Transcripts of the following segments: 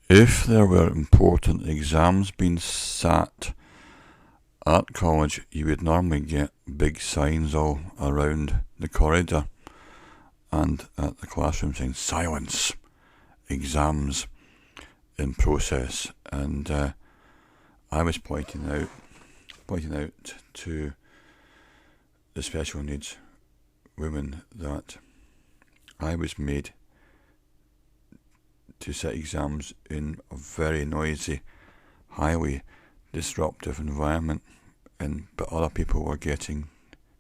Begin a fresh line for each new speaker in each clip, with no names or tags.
If there were important exams being sat at college, you would normally get big signs all around the corridor and at the classroom saying silence, exams in process. And I was pointing out to the special needs women that I was made to sit exams in a very noisy, highly disruptive environment, but other people were getting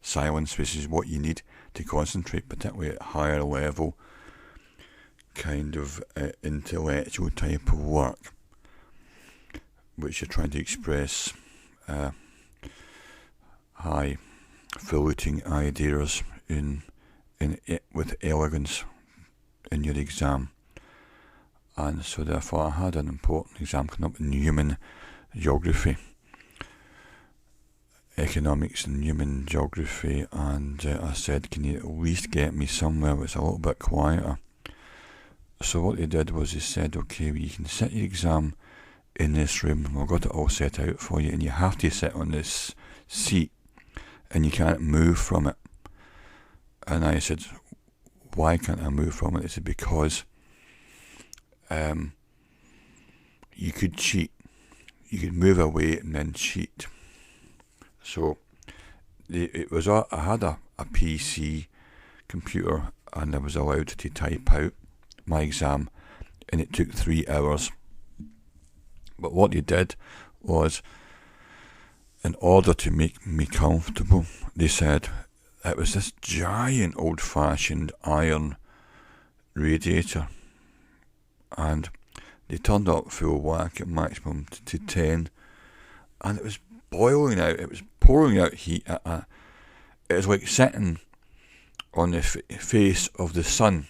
silence, which is what you need to concentrate, particularly at higher level kind of intellectual type of work, which you're trying to express high-falutin ideas with elegance in your exam. And so therefore I had an important exam coming up in human geography, economics and human geography, and I said, can you at least get me somewhere that's a little bit quieter? So what they did was they said, okay, well, you can sit your exam in this room, and we've got it all set out for you, and you have to sit on this seat, and you can't move from it. And I said, why can't I move from it? They said, because you could cheat. You could move away and then cheat. So I had a PC computer, and I was allowed to type out my exam, and it took 3 hours. But what they did was, in order to make me comfortable, they said it was this giant old-fashioned iron radiator, and they turned up full whack at maximum to 10, and it was boiling out, it was pouring out heat. It was like sitting on the face of the sun,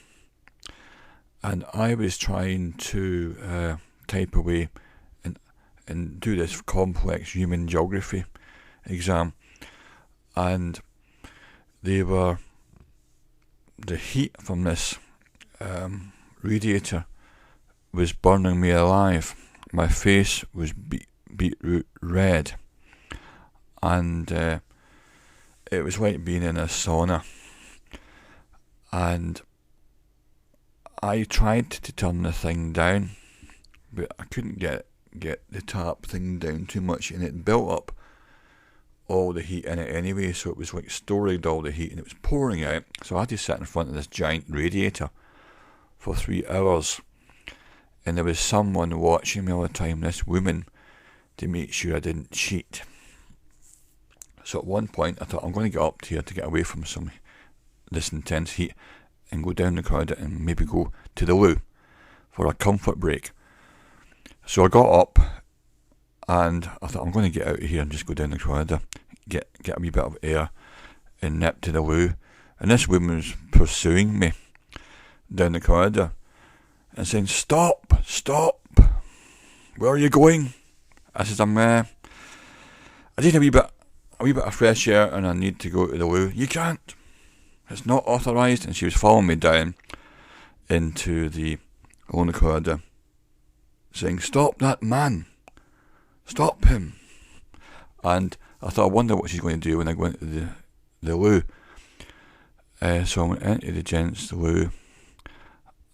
and I was trying to type away and do this complex human geography exam, and the heat from this radiator was burning me alive. My face was beetroot red, and it was like being in a sauna. And I tried to turn the thing down, but I couldn't get the tap thing down too much, and it built up all the heat in it anyway, so it was like storing all the heat, and it was pouring out. So I had to sit in front of this giant radiator for 3 hours, and there was someone watching me all the time, this woman, to make sure I didn't cheat. So at one point I thought, I'm going to get up here to get away from this intense heat and go down the corridor and maybe go to the loo for a comfort break. So I got up, and I thought, I'm going to get out of here and just go down the corridor, get a wee bit of air and nip to the loo. And this woman was pursuing me down the corridor and saying, stop, where are you going? I said, I need a wee bit of fresh air, and I need to go to the loo. You can't, it's not authorised. And she was following me down into the corridor, saying, stop that man, stop him. And I thought, I wonder what she's going to do when I go into the loo. So I went into the gents' loo,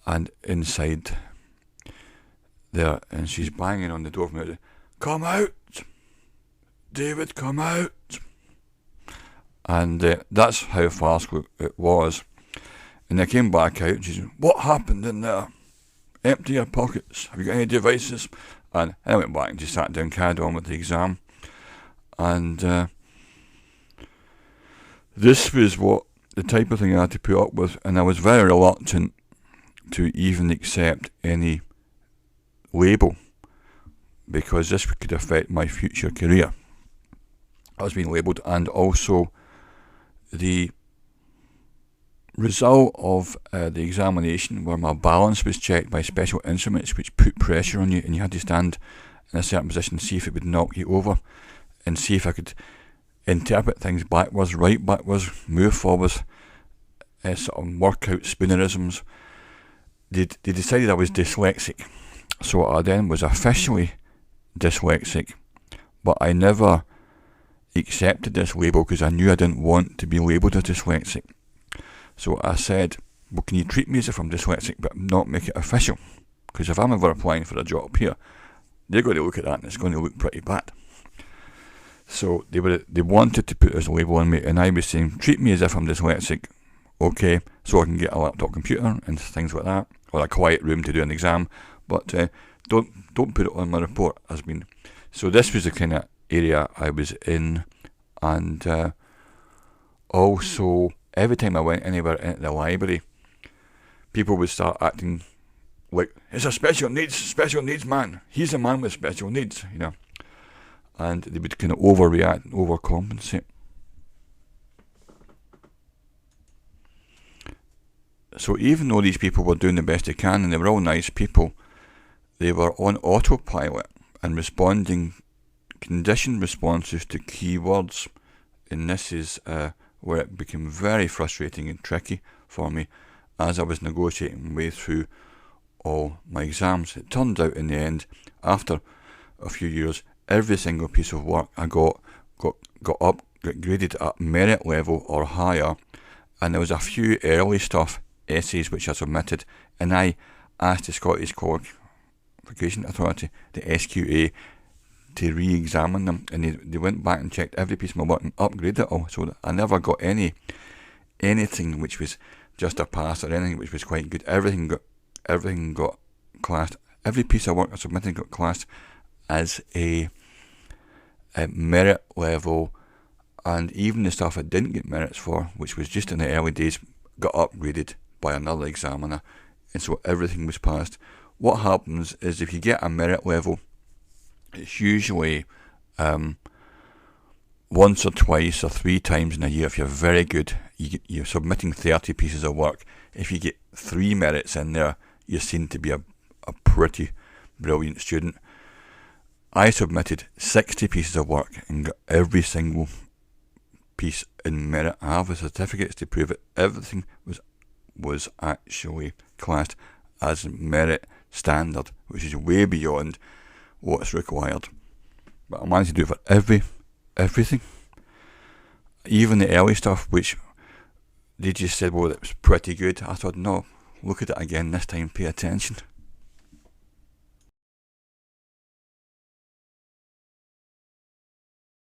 and inside there, and she's banging on the door from outside. Come out, David, come out. And that's how fast it was. And I came back out, and she said, what happened in there? Empty your pockets. Have you got any devices? And I went back and just sat down, carried on with the exam. And this was the type of thing I had to put up with, and I was very reluctant to even accept any label, because this could affect my future career. I was being labelled, and also the result of the examination, where my balance was checked by special instruments which put pressure on you, and you had to stand in a certain position, see if it would knock you over, and see if I could interpret things backwards, right backwards, move forwards, sort of work out spoonerisms. They decided I was dyslexic, So I then was officially dyslexic, but I never accepted this label because I knew I didn't want to be labelled as dyslexic. So I said, well, can you treat me as if I'm dyslexic but not make it official? Because if I'm ever applying for a job here, they're going to look at that and it's going to look pretty bad. So they wanted to put this label on me, and I was saying, treat me as if I'm dyslexic, okay, so I can get a laptop computer and things like that, or a quiet room to do an exam, but don't put it on my report as being. So this was the kind of area I was in, and also every time I went anywhere into the library, people would start acting like, it's a special needs man. He's a man with special needs, you know. And they would kind of overreact and overcompensate. So even though these people were doing the best they can, and they were all nice people, they were on autopilot and responding conditioned responses to keywords. And this is where it became very frustrating and tricky for me as I was negotiating my way through all my exams. It turned out in the end, after a few years, every single piece of work I got graded at merit level or higher, and there was a few early stuff, essays which I submitted, and I asked the Scottish Qualification Authority, the SQA, to re-examine them, and they went back and checked every piece of my work and upgraded it all, so that I never got anything which was just a pass or anything which was quite good. Everything got classed. Every piece of work I submitted got classed as a merit level, and even the stuff I didn't get merits for, which was just in the early days, got upgraded by another examiner, and so everything was passed. What happens is if you get a merit level, it's usually once or twice or 3 times in a year. If you're very good, you're submitting 30 pieces of work. If you get 3 merits in there, you're seen to be a pretty brilliant student. I submitted 60 pieces of work and got every single piece in merit. I have the certificates to prove it. Everything was actually classed as merit standard, which is way beyond what's required. But I managed to do it for everything. Even the early stuff, which they just said, well, it was pretty good. I thought, no, look at it again this time, pay attention.